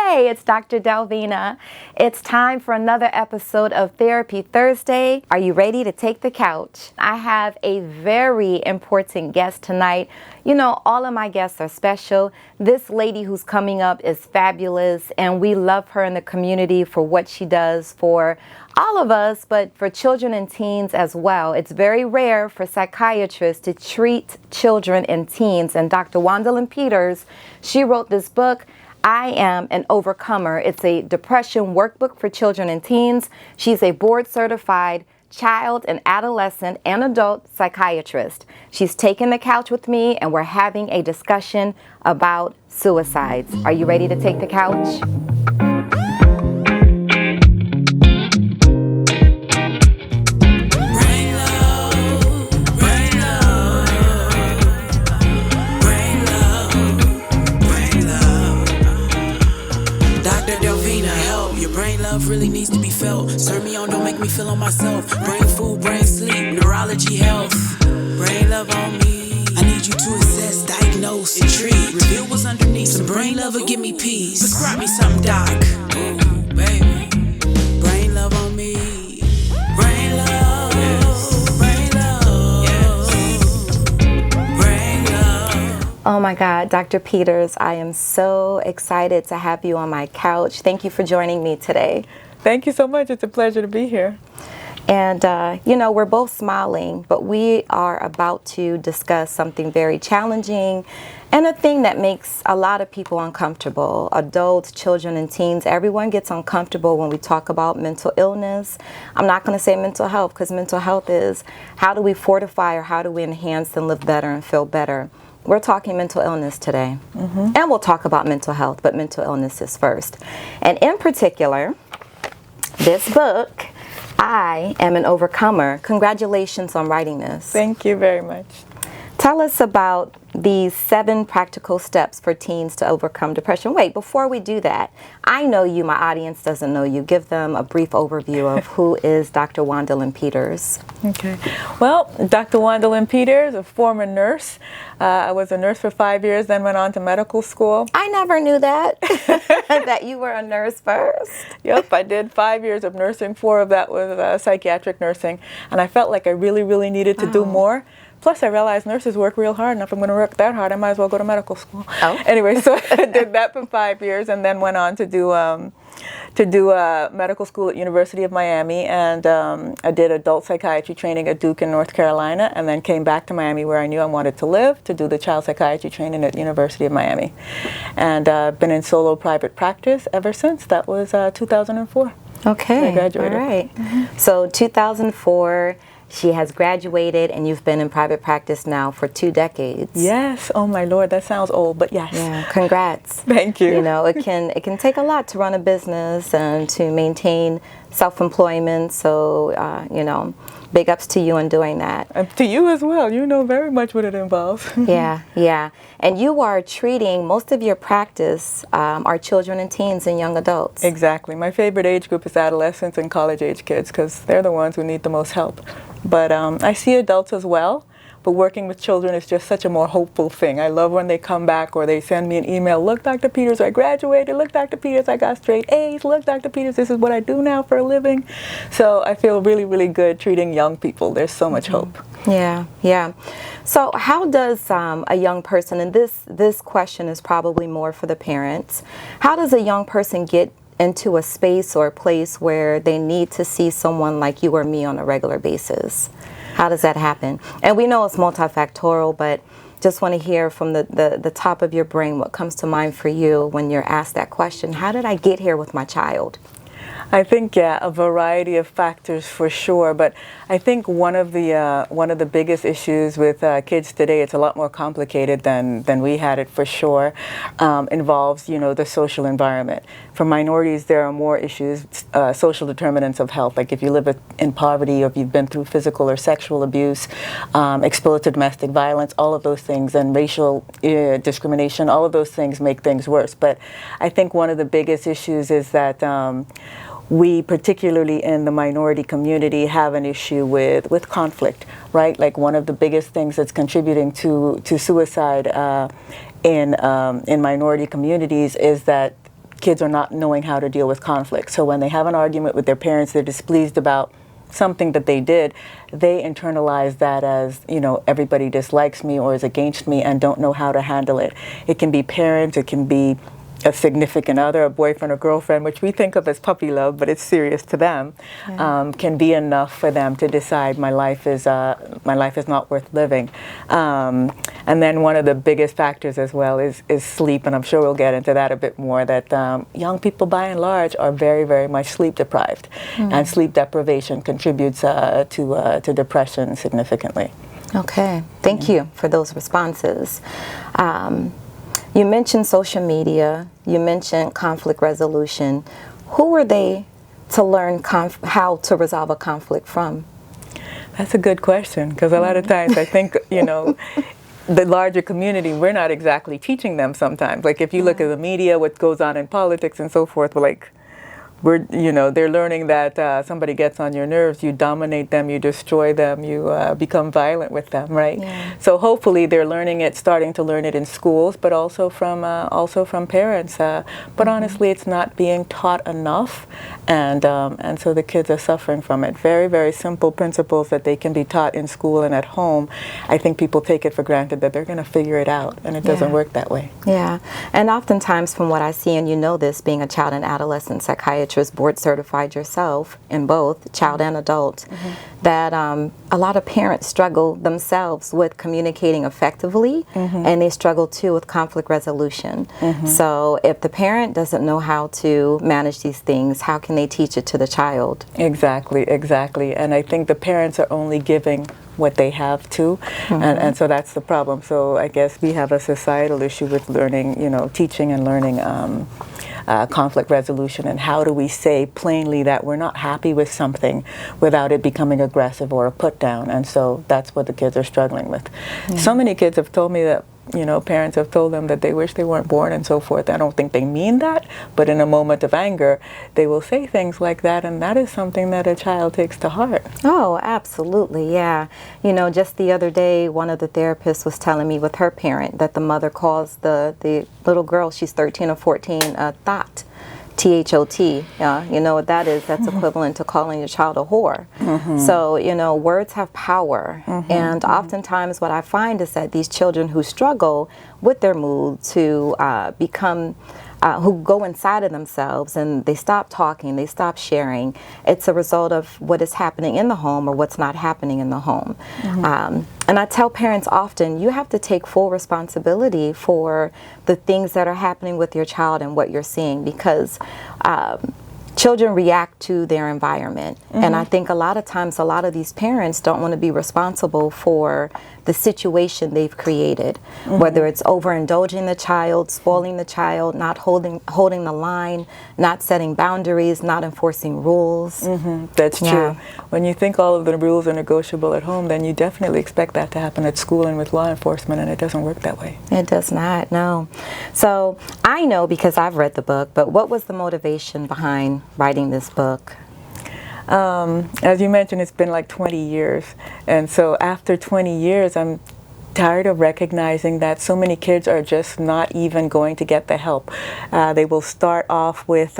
Hey, it's Dr. Delvena. It's time for another episode of Therapy Thursday. Are you ready to take the couch? I have a very important guest tonight. You know, all of my guests are special. This lady who's coming up is fabulous, and we love her in the community for what she does for all of us, but for children and teens as well. It's very rare for psychiatrists to treat children and teens, and Dr. Juandalyn Peters, she wrote this book, I Am an Overcomer. It's a depression workbook for children and teens. She's a board-certified child and adolescent and adult psychiatrist. She's taken the couch with me, and we're having a discussion about suicides. Are you ready to take the couch? Really needs to be felt. Turn me on, don't make me feel on myself. Brain food, brain sleep, neurology, health. Brain love on me. I need you to assess, diagnose, and treat. Reveal what's underneath. Some brain love will give me peace. Prescribe me some doc. Ooh, baby. Brain love on me. Brain love. Yes. Brain love. Yes. Brain love. Oh my God, Dr. Peters, I am so excited to have you on my couch. Thank you for joining me today. Thank you so much. It's a pleasure to be here. And, you know, we're both smiling, but we are about to discuss something very challenging and a thing that makes a lot of people uncomfortable. Adults, children, and teens, everyone gets uncomfortable when we talk about mental illness. I'm not going to say mental health, because mental health is how do we fortify or how do we enhance and live better and feel better. We're talking mental illness today, and we'll talk about mental health, but mental illness is first. And in particular, this book, I Am an Overcomer. Congratulations on writing this. Thank you very much. Tell us about these 7 practical steps for teens to overcome depression. Wait, before we do that, I know you, my audience doesn't know you. Give them a brief overview of who is Dr. Juandalyn Peters. Okay. Well, Dr. Juandalyn Peters, a former nurse. I was a nurse for 5 years, then went on to medical school. I never knew that, that you were a nurse first. Yep, I did 5 years of nursing. 4 of that was psychiatric nursing. And I felt like I really needed to do more. Plus, I realized nurses work real hard, and if I'm going to work that hard, I might as well go to medical school. Oh. Anyway, so I did that for 5 years, and then went on to do medical school at University of Miami, and I did adult psychiatry training at Duke in North Carolina, and then came back to Miami where I knew I wanted to live to do the child psychiatry training at University of Miami, and been in solo private practice ever since. That was 2004. Okay, I graduated. All right. So 2004. She has graduated, and you've been in private practice now for 2 decades. Yes. Oh my Lord, that sounds old, but yes. Yeah. Congrats. Thank you. You know, it can take a lot to run a business and to maintain self-employment. So, you know, big ups to you in doing that. And to you as well. You know very much what it involves. Yeah. And you are treating, most of your practice are children and teens and young adults. Exactly. My favorite age group is adolescents and college-age kids, because they're the ones who need the most help. But I see adults as well. But working with children is just such a more hopeful thing. I love when they come back or they send me an email. Look, Dr. Peters, I graduated. Look, Dr. Peters, I got straight A's. Look, Dr. Peters, this is what I do now for a living. So I feel really good treating young people. There's so much hope. Yeah. So how does a young person, and this question is probably more for the parents, how does a young person get into a space or a place where they need to see someone like you or me on a regular basis? How does that happen? And we know it's multifactorial, but just want to hear from the top of your brain what comes to mind for you when you're asked that question. How did I get here with my child? I think, yeah, a variety of factors for sure, but I think one of the biggest issues with kids today, it's a lot more complicated than we had it for sure, involves, you know, the social environment. For minorities, there are more issues, social determinants of health, like if you live in poverty or if you've been through physical or sexual abuse, exposed to domestic violence, all of those things, and racial discrimination, all of those things make things worse. But I think one of the biggest issues is that we, particularly in the minority community, have an issue with conflict, right? Like one of the biggest things that's contributing to suicide in minority communities is that kids are not knowing how to deal with conflict. So when they have an argument with their parents, they're displeased about something that they did, they internalize that as, you know, everybody dislikes me or is against me and don't know how to handle it. It can be parents, it can be a significant other, a boyfriend or girlfriend, which we think of as puppy love, but it's serious to them, can be enough for them to decide my life is not worth living. And then one of the biggest factors as well is sleep, and I'm sure we'll get into that a bit more, that young people by and large are very, very much sleep deprived, and sleep deprivation contributes to depression significantly. Okay, thank you for those responses. You mentioned social media, you mentioned conflict resolution. Who are they to learn how to resolve a conflict from? That's a good question, because a lot of times I think, you know, the larger community, we're not exactly teaching them sometimes. Like if you look at the media, what goes on in politics and so forth, they're learning that somebody gets on your nerves, you dominate them, you destroy them, you become violent with them, right? Yeah. So hopefully they're starting to learn it in schools, but also from parents. But honestly, it's not being taught enough, and so the kids are suffering from it. Very, very simple principles that they can be taught in school and at home. I think people take it for granted that they're going to figure it out, and it doesn't work that way. Yeah, and oftentimes from what I see, and you know this, being a child and adolescent psychiatrist, board certified yourself in both child and adult, that a lot of parents struggle themselves with communicating effectively, and they struggle too with conflict resolution. So if the parent doesn't know how to manage these things, how can they teach it to the child? Exactly. And I think the parents are only giving what they have to, and so that's the problem. So I guess we have a societal issue with learning, you know, teaching and learning conflict resolution, and how do we say plainly that we're not happy with something without it becoming aggressive or a put down. And so that's what the kids are struggling with. So many kids have told me that, you know, parents have told them that they wish they weren't born and so forth. I don't think they mean that, but in a moment of anger, they will say things like that, and that is something that a child takes to heart. Oh, absolutely, yeah. You know, just the other day, one of the therapists was telling me with her parent that the mother calls the little girl, she's 13 or 14, thought. T-H-O-T, you know what that is? That's equivalent to calling your child a whore. So, you know, words have power. And oftentimes what I find is that these children who struggle with their mood to become who go inside of themselves and they stop talking, they stop sharing, it's a result of what is happening in the home or what's not happening in the home. And I tell parents often, you have to take full responsibility for the things that are happening with your child and what you're seeing, because children react to their environment. And I think a lot of times, a lot of these parents don't want to be responsible for the situation they've created, whether it's overindulging the child, spoiling the child, not holding the line, not setting boundaries, not enforcing rules. That's true. When you think all of the rules are negotiable at home, then you definitely expect that to happen at school and with law enforcement, and it doesn't work that way. It does not, no. So I know because I've read the book, but what was the motivation behind writing this book? As you mentioned, it's been like 20 years. And so after 20 years, I'm tired of recognizing that so many kids are just not even going to get the help. They will start off with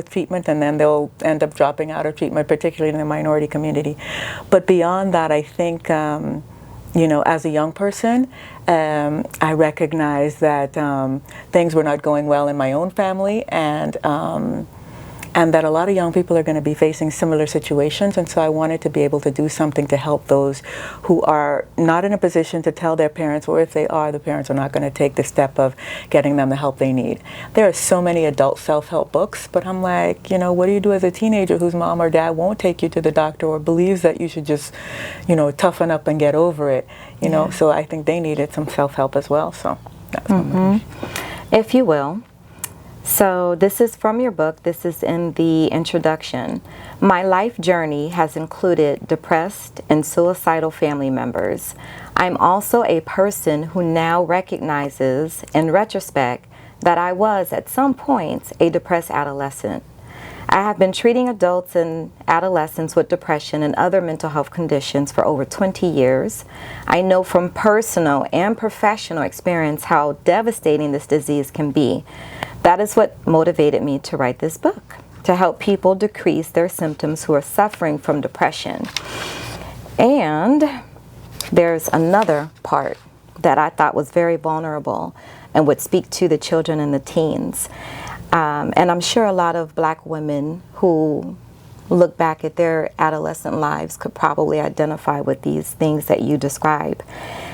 treatment, and then they'll end up dropping out of treatment, particularly in the minority community. But beyond that, I think, you know, as a young person, I recognize that things were not going well in my own family, and that a lot of young people are going to be facing similar situations, and so I wanted to be able to do something to help those who are not in a position to tell their parents, or if they are, the parents are not going to take the step of getting them the help they need. There are so many adult self-help books, but I'm like, you know, what do you do as a teenager whose mom or dad won't take you to the doctor or believes that you should just, you know, toughen up and get over it, you know? So I think they needed some self-help as well, so that's my motivation. If you will. So this is from your book. This is in the introduction. My life journey has included depressed and suicidal family members. I'm also a person who now recognizes, in retrospect, that I was at some point a depressed adolescent. I have been treating adults and adolescents with depression and other mental health conditions for over 20 years. I know from personal and professional experience how devastating this disease can be. That is what motivated me to write this book, to help people decrease their symptoms who are suffering from depression. And there's another part that I thought was very vulnerable and would speak to the children and the teens. And I'm sure a lot of black women who look back at their adolescent lives could probably identify with these things that you describe.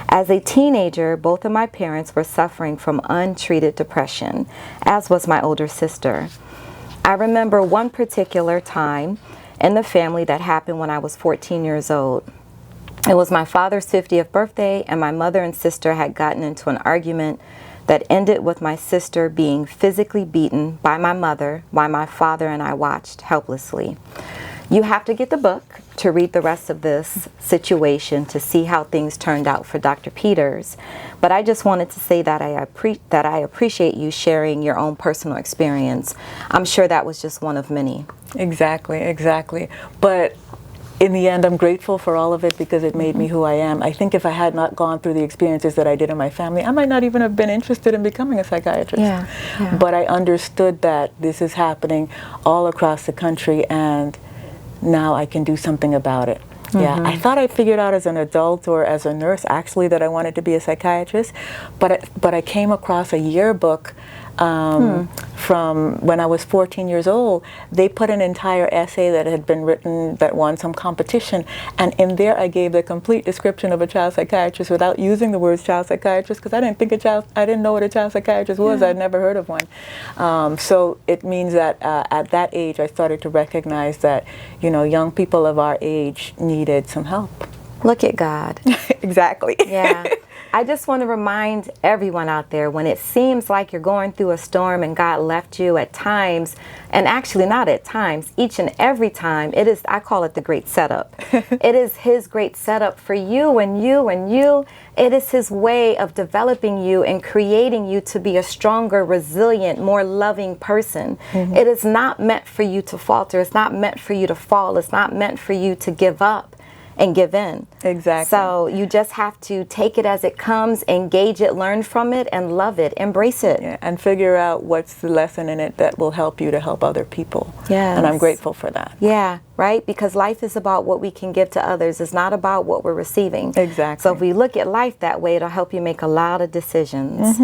As a teenager, both of my parents were suffering from untreated depression, as was my older sister. I remember one particular time in the family that happened when I was 14 years old. It was my father's 50th birthday, and my mother and sister had gotten into an argument that ended with my sister being physically beaten by my mother while my father and I watched helplessly. You have to get the book to read the rest of this situation to see how things turned out for Dr. Peters. But I just wanted to say that I appreciate you sharing your own personal experience. I'm sure that was just one of many. Exactly, exactly. But in the end, I'm grateful for all of it because it made me who I am. I think if I had not gone through the experiences that I did in my family, I might not even have been interested in becoming a psychiatrist. Yeah, yeah. But I understood that this is happening all across the country, and now I can do something about it. Yeah, I thought I figured out as an adult or as a nurse actually that I wanted to be a psychiatrist, but I came across a yearbook from when I was 14 years old. They put an entire essay that had been written that won some competition, and in there I gave the complete description of a child psychiatrist without using the words child psychiatrist because I didn't know what a child psychiatrist was. I'd never heard of one. So it means that at that age I started to recognize that, you know, young people of our age needed some help. Look at God. Exactly. Yeah. I just want to remind everyone out there, when it seems like you're going through a storm and God left you at times, and actually not at times, each and every time, it is, I call it the great setup. It is His great setup for you and you and you. It is His way of developing you and creating you to be a stronger, resilient, more loving person. It is not meant for you to falter. It's not meant for you to fall. It's not meant for you to give up and give in. Exactly. So you just have to take it as it comes, engage it, learn from it, and love it, embrace it. Yeah, and figure out what's the lesson in it that will help you to help other people. Yes. And I'm grateful for that. Yeah, right? Because life is about what we can give to others. It's not about what we're receiving. Exactly. So if we look at life that way, it'll help you make a lot of decisions.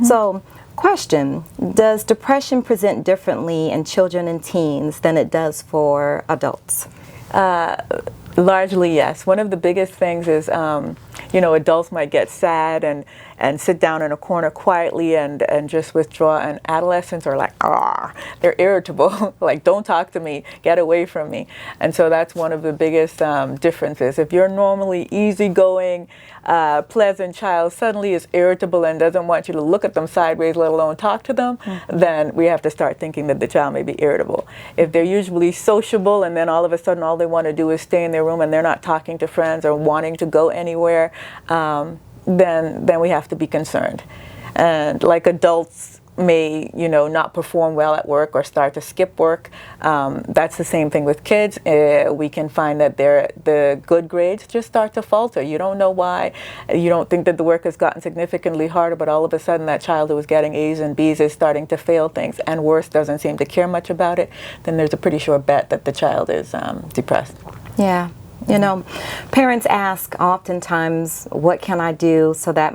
So, question, does depression present differently in children and teens than it does for adults? Largely, yes. One of the biggest things is, you know, adults might get sad and sit down in a corner quietly and just withdraw, and adolescents are like, they're irritable, like, don't talk to me, get away from me. And so that's one of the biggest differences. If you're normally easygoing, pleasant child suddenly is irritable and doesn't want you to look at them sideways, let alone talk to them, then we have to start thinking that the child may be irritable. If they're usually sociable and then all of a sudden all they want to do is stay in their room and they're not talking to friends or wanting to go anywhere, then we have to be concerned. And like adults may, you know, not perform well at work or start to skip work. That's the same thing with kids. We can find that the good grades just start to falter. You don't know why. You don't think that the work has gotten significantly harder, but all of a sudden that child who was getting A's and B's is starting to fail things, and worse, doesn't seem to care much about it. Then there's a pretty sure bet that the child is depressed. Yeah. You know, parents ask oftentimes, what can I do so that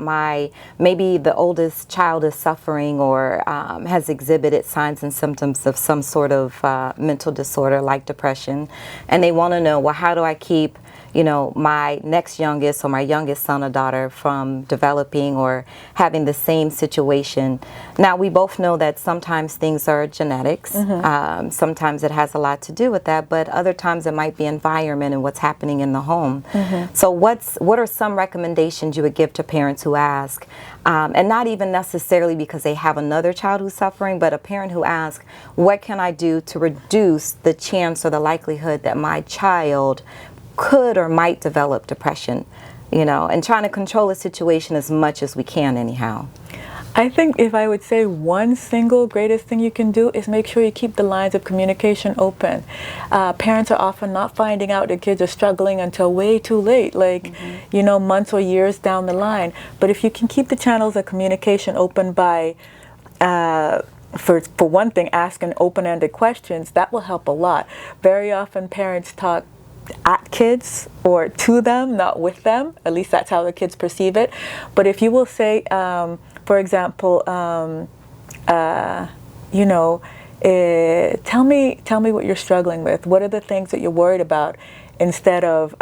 maybe the oldest child is suffering or has exhibited signs and symptoms of some sort of mental disorder like depression. And they want to know, well, how do I keep, you know, my next youngest or my youngest son or daughter from developing or having the same situation? Now, we both know that sometimes things are genetics. Sometimes it has a lot to do with that, but other times it might be environment and what's happening in the home. So what are some recommendations you would give to parents who ask, and not even necessarily because they have another child who's suffering, but a parent who asks, what can I do to reduce the chance or the likelihood that my child could or might develop depression, you know, and trying to control the situation as much as we can anyhow? I think if I would say one single greatest thing you can do is make sure you keep the lines of communication open. Parents are often not finding out their kids are struggling until way too late, like, you know, months or years down the line. But if you can keep the channels of communication open by, for one thing, asking open-ended questions, that will help a lot. Very often parents talk at kids or to them, not with them. At least that's how the kids perceive it. But if you will say, for example, you know, tell me what you're struggling with. What are the things that you're worried about? Instead of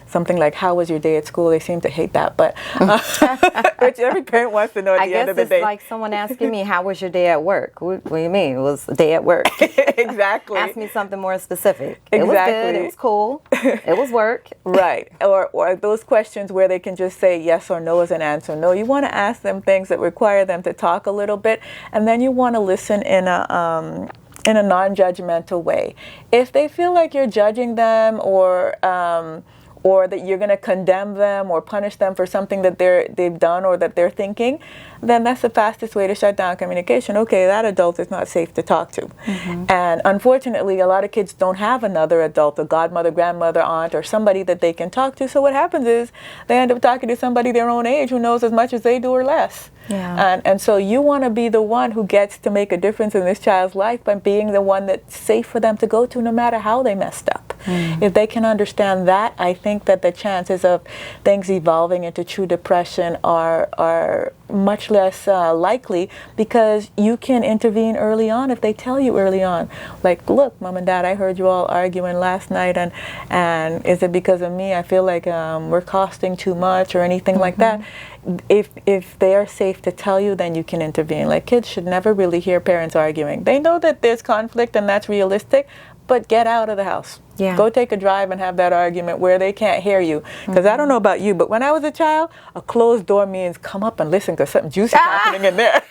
something like, how was your day at school? They seem to hate that, but which every parent wants to know at the end of the day. I guess it's like someone asking me, how was your day at work? What do you mean? It was a day at work. Exactly. Ask me something more specific. Exactly. It was good. It was cool. It was work. Right. Or those questions where they can just say yes or no as an answer. No, you want to ask them things that require them to talk a little bit, and then you want to listen in a non-judgmental way. If they feel like you're judging them or that you're going to condemn them or punish them for something that they've done or that they're thinking, then that's the fastest way to shut down communication. Okay, that adult is not safe to talk to. And unfortunately, a lot of kids don't have another adult, a godmother, grandmother, aunt, or somebody that they can talk to. So what happens is they end up talking to somebody their own age who knows as much as they do or less. Yeah. And so you want to be the one who gets to make a difference in this child's life by being the one that's safe for them to go to no matter how they messed up. If they can understand that, I think that the chances of things evolving into true depression are much less likely, because you can intervene early on if they tell you early on. Like, look, Mom and Dad, I heard you all arguing last night, and is it because of me? I feel like we're costing too much or anything like that. If they are safe to tell you, then you can intervene. Like, kids should never really hear parents arguing. They know that there's conflict and that's realistic, but get out of the house. Yeah. Go take a drive and have that argument where they can't hear you. Because I don't know about you, but when I was a child, a closed door means come up and listen because something juicy is happening in there.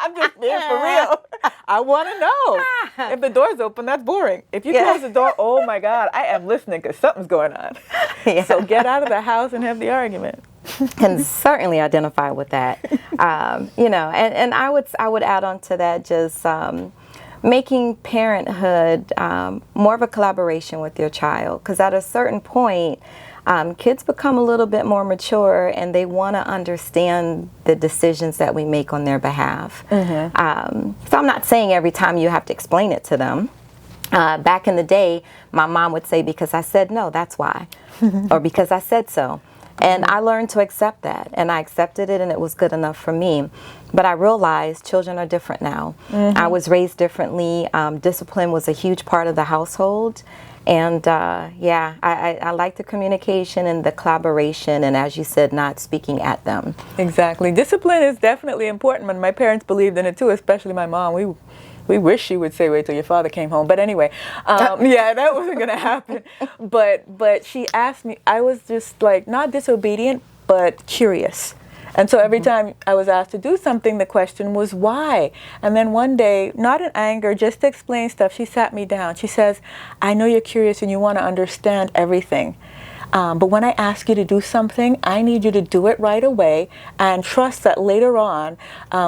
I'm just being for real. I want to know. If the door's open, that's boring. If you close the door, oh my God, I am listening because something's going on. So get out of the house and have the argument. Can certainly identify with that. You know, and I would add on to that just making parenthood more of a collaboration with your child, because at a certain point, kids become a little bit more mature and they want to understand the decisions that we make on their behalf. So I'm not saying every time you have to explain it to them. Back in the day, my mom would say, because I said no, that's why, or because I said so. And I learned to accept that, and I accepted it, and it was good enough for me. But I realized children are different now. I was raised differently. Discipline was a huge part of the household. And yeah, I like the communication and the collaboration, and as you said, not speaking at them. Exactly. Discipline is definitely important, and my parents believed in it too, especially my mom. We wish she would say, wait till your father came home. But anyway, yeah, that wasn't going to happen. But she asked me, I was just like, not disobedient, but curious. And so every time I was asked to do something, the question was why? And then one day, not in anger, just to explain stuff, she sat me down. She says, I know you're curious and you want to understand everything. But when I ask you to do something, I need you to do it right away and trust that later on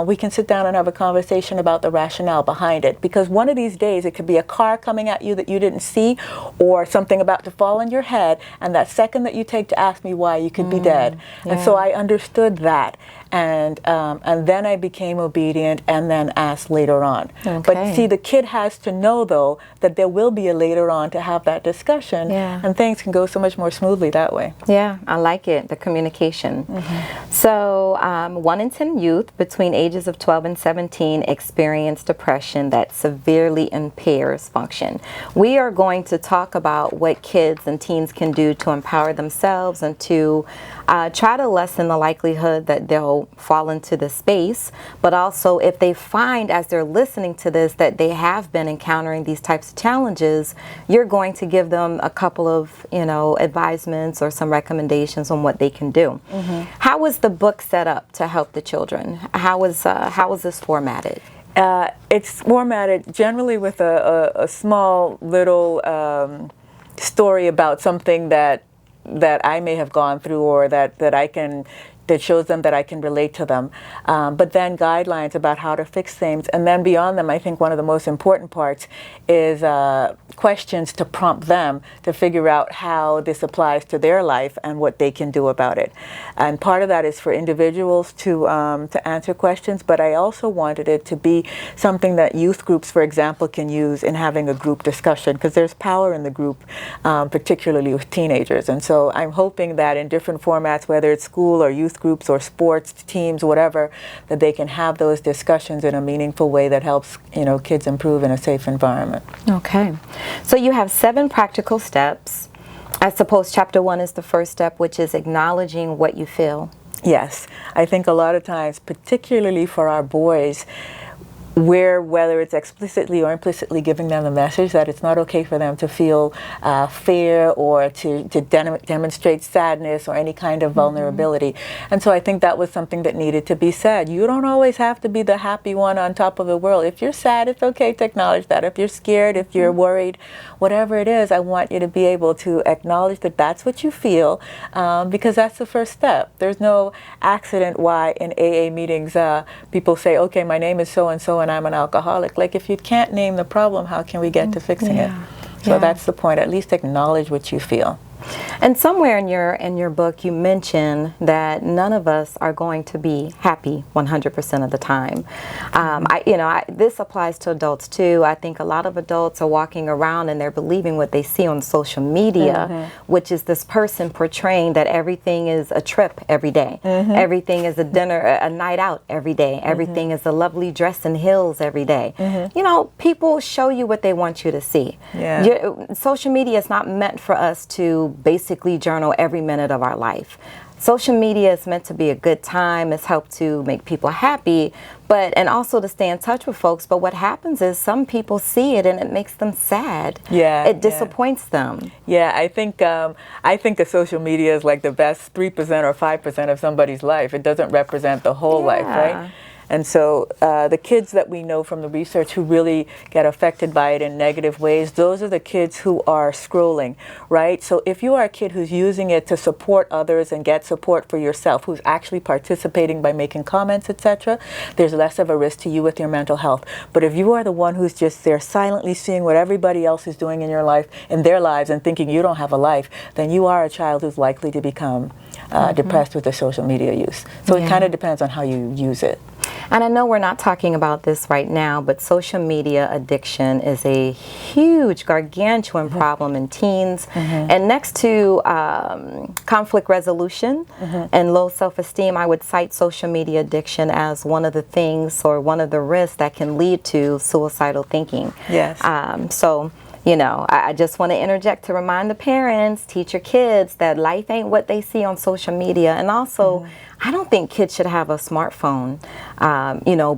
we can sit down and have a conversation about the rationale behind it. Because one of these days it could be a car coming at you that you didn't see, or something about to fall on your head, and that second that you take to ask me why, you could be dead. And so I understood that. And then I became obedient and then asked later on. But see, the kid has to know, though, that there will be a later on to have that discussion, and things can go so much more smoothly that way. Yeah, I like it, the communication. So 1 in 10 youth between ages of 12 and 17 experience depression that severely impairs function. We are going to talk about what kids and teens can do to empower themselves and to try to lessen the likelihood that they'll fall into the space, but also if they find as they're listening to this that they have been encountering these types of challenges, you're going to give them a couple of, you know, advisements or some recommendations on what they can do. How was the book set up to help the children? How was this formatted? It's formatted generally with a small little story about something that I may have gone through, or that I can that shows them that I can relate to them. But then guidelines about how to fix things. And then beyond them, I think one of the most important parts is questions to prompt them to figure out how this applies to their life and what they can do about it. And part of that is for individuals to answer questions, but I also wanted it to be something that youth groups, for example, can use in having a group discussion, because there's power in the group, particularly with teenagers. And so I'm hoping that in different formats, whether it's school or youth groups or sports teams, whatever, that they can have those discussions in a meaningful way that helps, kids improve in a safe environment. Okay. So you have 7 practical steps. I suppose chapter 1 is the first step, which is acknowledging what you feel. Yes. I think a lot of times, particularly for our boys, whether it's explicitly or implicitly giving them the message that it's not okay for them to feel fear or to demonstrate sadness or any kind of vulnerability. And so I think that was something that needed to be said. You don't always have to be the happy one on top of the world. If you're sad, it's okay to acknowledge that. If you're scared, if you're worried, whatever it is, I want you to be able to acknowledge that that's what you feel, because that's the first step. There's no accident why in AA meetings people say, okay, my name is so-and-so and I'm an alcoholic. Like, if you can't name the problem, how can we get to fixing it? So that's the point. At least acknowledge what you feel. And somewhere in your book, you mention that none of us are going to be happy 100% of the time. This applies to adults too. I think a lot of adults are walking around and they're believing what they see on social media, which is this person portraying that everything is a trip every day. Everything is a dinner, a night out every day. Everything is a lovely dress and heels every day. People show you what they want you to see. Social media is not meant for us to basically journal every minute of our life. Social media is meant to be a good time. It's helped to make people happy, and also to stay in touch with folks. But what happens is some people see it and it makes them sad. It disappoints them. I think that social media is like the best 3% or 5% of somebody's life. It doesn't represent the whole life, right? And so the kids that we know from the research who really get affected by it in negative ways, those are the kids who are scrolling, right? So if you are a kid who's using it to support others and get support for yourself, who's actually participating by making comments, etc., there's less of a risk to you with your mental health. But if you are the one who's just there silently seeing what everybody else is doing in your life, in their lives, and thinking you don't have a life, then you are a child who's likely to become depressed with the social media use. So it kind of depends on how you use it. And I know we're not talking about this right now, but social media addiction is a huge, gargantuan problem in teens. And next to conflict resolution and low self-esteem, I would cite social media addiction as one of the things or one of the risks that can lead to suicidal thinking. I just want to interject to remind the parents, teach your kids that life ain't what they see on social media. And also, I don't think kids should have a smartphone,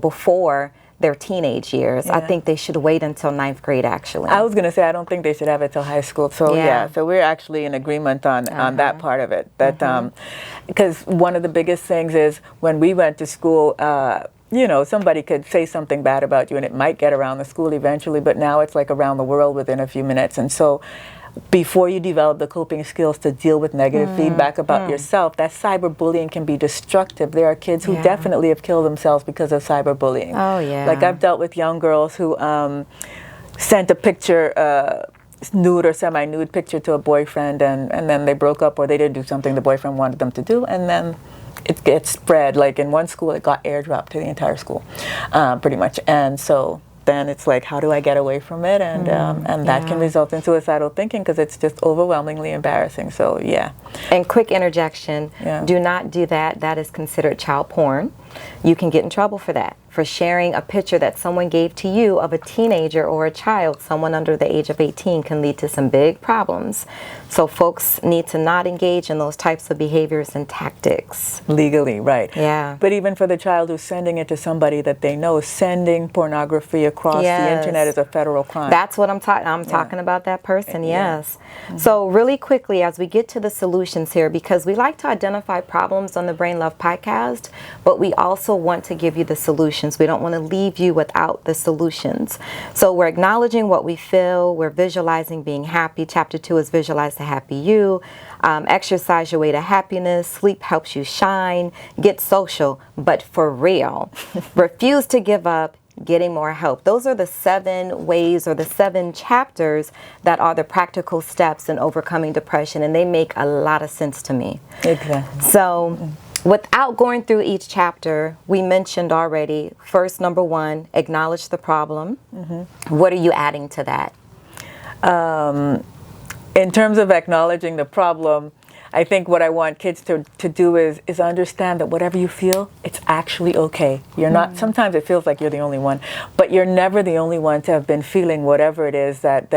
before their teenage years. I think they should wait until 9th grade, actually. I was going to say, I don't think they should have it till high school. So, so we're actually in agreement on that part of it. That because one of the biggest things is when we went to school, somebody could say something bad about you and it might get around the school eventually, but now it's like around the world within a few minutes. And so before you develop the coping skills to deal with negative feedback about yourself, that cyberbullying can be destructive. There are kids who definitely have killed themselves because of cyberbullying. Like I've dealt with young girls who sent a picture, nude or semi-nude picture to a boyfriend, and then they broke up or they didn't do something the boyfriend wanted them to do, and then it gets spread. Like in one school, it got airdropped to the entire school, pretty much. And so then it's like, how do I get away from it? And that can result in suicidal thinking because it's just overwhelmingly embarrassing. So And quick interjection, do not do that. That is considered child porn. You can get in trouble for that, for sharing a picture that someone gave to you of a teenager or a child. Someone under the age of 18 can lead to some big problems. So folks need to not engage in those types of behaviors and tactics. Legally, right. Yeah. But even for the child who's sending it to somebody that they know, sending pornography across the internet is a federal crime. That's what I'm talking. I'm talking about that person, yes. So really quickly, as we get to the solutions here, because we like to identify problems on the Brain Love podcast, but we also want to give you the solutions. We don't want to leave you without the solutions. So we're acknowledging what we feel. We're visualizing being happy. Chapter 2 is visualize the happy you. Exercise your way to happiness. Sleep helps you shine. Get social, but for real. Refuse to give up. Getting more help. Those are the 7 ways or the 7 chapters that are the practical steps in overcoming depression, and they make a lot of sense to me. Exactly. So without going through each chapter, we mentioned already, first, number 1, acknowledge the problem. What are you adding to that? In terms of acknowledging the problem, I think what I want kids to do is understand that whatever you feel, it's actually okay. You're not, sometimes it feels like you're the only one, but you're never the only one to have been feeling whatever it is that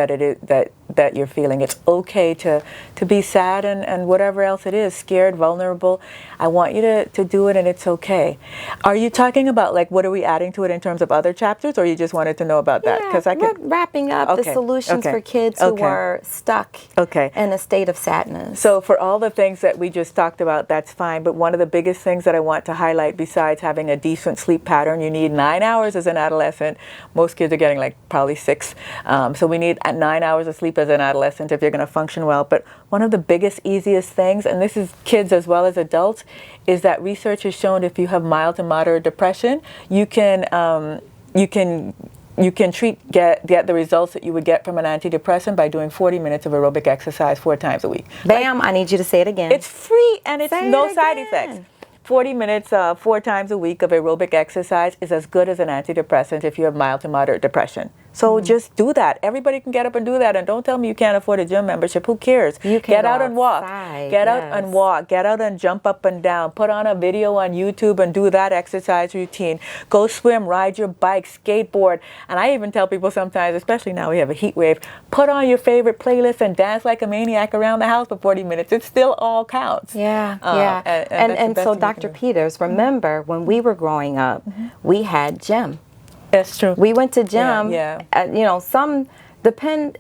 you're feeling. It's okay to be sad and whatever else it is, scared, vulnerable. I want you to do it, and it's okay. Are you talking about, like, what are we adding to it in terms of other chapters, or you just wanted to know about that? Yeah, we're wrapping up the solutions for kids who are stuck in a state of sadness. So for all the things that we just talked about, that's fine, but one of the biggest things that I want to highlight, besides having a decent sleep pattern, you need 9 hours as an adolescent. Most kids are getting like probably 6. So we need 9 hours of sleep as an adolescent if you're going to function well. But one of the biggest, easiest things, and this is kids as well as adults, is that research has shown if you have mild to moderate depression, you can get the results that you would get from an antidepressant by doing 40 minutes of aerobic exercise 4 times a week. Bam, I need you to say it again. It's free and it's no side effects. 40 minutes, 4 times a week of aerobic exercise is as good as an antidepressant if you have mild to moderate depression. So just do that. Everybody can get up and do that. And don't tell me you can't afford a gym membership. Who cares? You can get out and walk. Get out and walk. Get out and jump up and down. Put on a video on YouTube and do that exercise routine. Go swim, ride your bike, skateboard. And I even tell people sometimes, especially now we have a heat wave, put on your favorite playlist and dance like a maniac around the house for 40 minutes. It still all counts. Yeah, And so Dr. Peters, remember when we were growing up, we had gym. That's true. We went to gym. It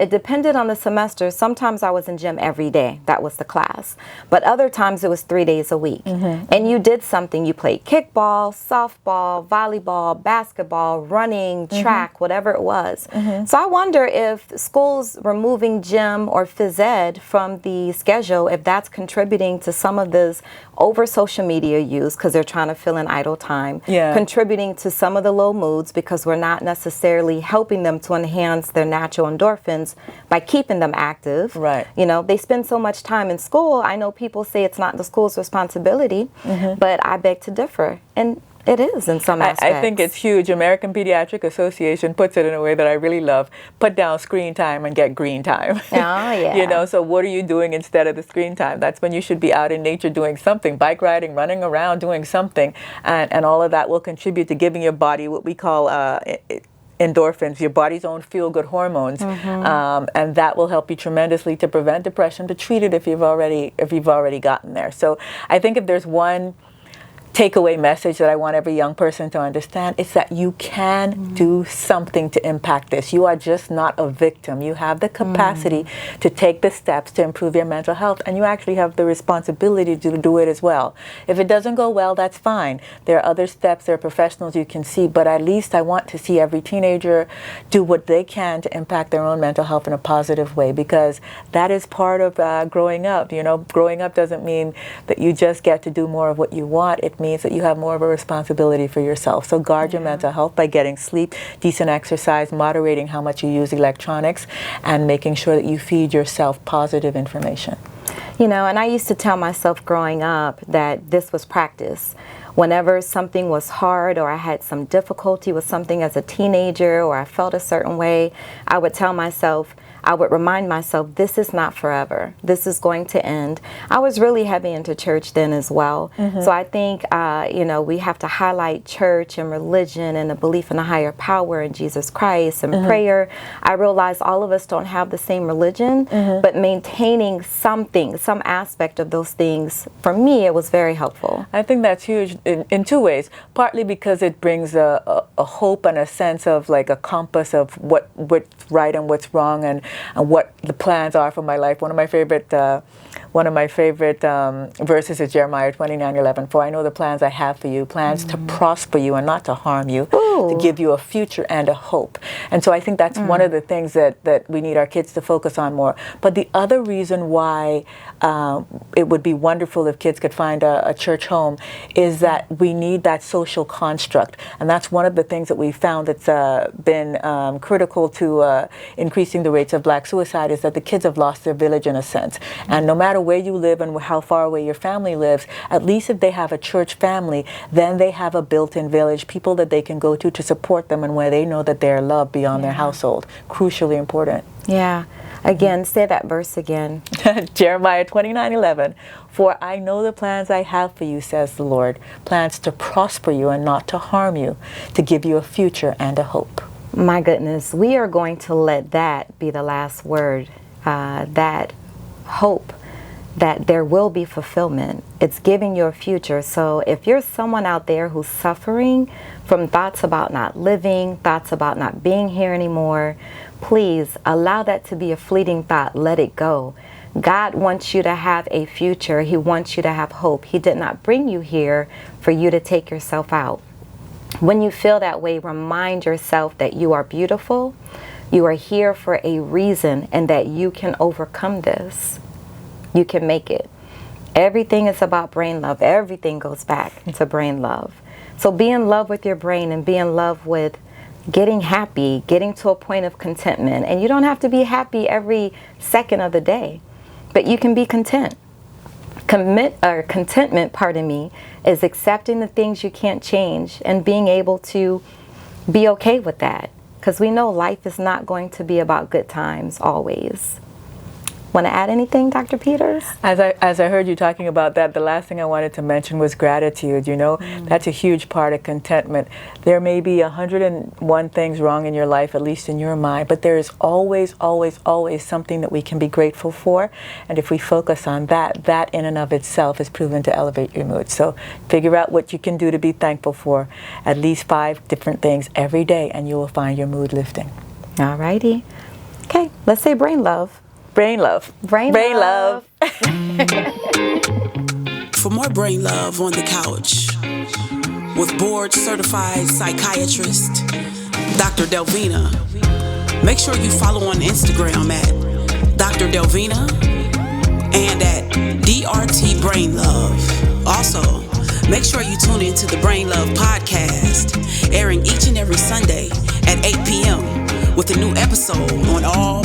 depended on the semester. Sometimes I was in gym every day. That was the class. But other times it was 3 days a week. And you did something. You played kickball, softball, volleyball, basketball, running, track, whatever it was. So I wonder if schools removing gym or phys ed from the schedule, if that's contributing to some of this over social media use because they're trying to fill in idle time, contributing to some of the low moods because we're not necessarily helping them to enhance their natural endorphins by keeping them active. Right. You know, they spend so much time in school. I know people say it's not the school's responsibility, but I beg to differ. And it is in some aspects. I think it's huge. American Pediatric Association puts it in a way that I really love. Put down screen time and get green time. Oh, yeah. You know, so what are you doing instead of the screen time? That's when you should be out in nature doing something, bike riding, running around, doing something. And all of that will contribute to giving your body what we call endorphins, your body's own feel-good hormones, and that will help you tremendously to prevent depression, to treat it if you've already gotten there. So I think if there's one takeaway message that I want every young person to understand, it's that you can do something to impact this. You are just not a victim. You have the capacity to take the steps to improve your mental health, and you actually have the responsibility to do it as well. If it doesn't go well, that's fine. There are other steps, there are professionals you can see, but at least I want to see every teenager do what they can to impact their own mental health in a positive way, because that is part of growing up. You know, growing up doesn't mean that you just get to do more of what you want. It means that you have more of a responsibility for yourself. So guard your mental health by getting sleep, decent exercise, moderating how much you use electronics, and making sure that you feed yourself positive information. You know, and I used to tell myself growing up that this was practice. Whenever something was hard or I had some difficulty with something as a teenager or I felt a certain way, I would tell myself, I would remind myself, this is not forever. This is going to end. I was really heavy into church then as well. So I think, you know, we have to highlight church and religion and the belief in a higher power in Jesus Christ and prayer. I realize all of us don't have the same religion, but maintaining something, some aspect of those things, for me, it was very helpful. I think that's huge in 2 ways. Partly because it brings a hope and a sense of like a compass of what's right and what's wrong and what the plans are for my life. One of my favorite one of my favorite verses is Jeremiah 29:11. For I know the plans I have for you, plans to prosper you and not to harm you, to give you a future and a hope. And so I think that's one of the things that we need our kids to focus on more. But the other reason why it would be wonderful if kids could find a church home is that we need that social construct. And that's one of the things that we found that's been critical to increasing the rates of black suicide, is that the kids have lost their village in a sense. And no matter where you live and how far away your family lives, at least if they have a church family, then they have a built-in village, people that they can go to support them and where they know that they're loved beyond their household. Crucially important. Yeah. Again, say that verse again. Jeremiah 29:11. For I know the plans I have for you, says the Lord, plans to prosper you and not to harm you, to give you a future and a hope. My goodness, we are going to let that be the last word. That hope that there will be fulfillment. It's giving you a future. So if you're someone out there who's suffering from thoughts about not living, thoughts about not being here anymore, please allow that to be a fleeting thought. Let it go. God wants you to have a future. He wants you to have hope. He did not bring you here for you to take yourself out. When you feel that way, remind yourself that you are beautiful, you are here for a reason, and that you can overcome this. You can make it. Everything is about brain love. Everything goes back to brain love. So be in love with your brain and be in love with getting happy, getting to a point of contentment. And you don't have to be happy every second of the day, but you can be content. Contentment, is accepting the things you can't change and being able to be okay with that. Because we know life is not going to be about good times always. Want to add anything, Dr. Peters? As I heard you talking about that, the last thing I wanted to mention was gratitude. You know, that's a huge part of contentment. There may be 101 things wrong in your life, at least in your mind, but there is always, always, always something that we can be grateful for. And if we focus on that, that in and of itself is proven to elevate your mood. So figure out what you can do to be thankful for, at least 5 different things every day, and you will find your mood lifting. All righty. Okay, let's say brain love. Brain love. Brain love. For more brain love on the couch with board-certified psychiatrist Dr. Delvena, make sure you follow on Instagram at Dr. Delvena and at DRT Brain Love. Also, make sure you tune into the Brain Love podcast, airing each and every Sunday at 8 p.m. with a new episode on all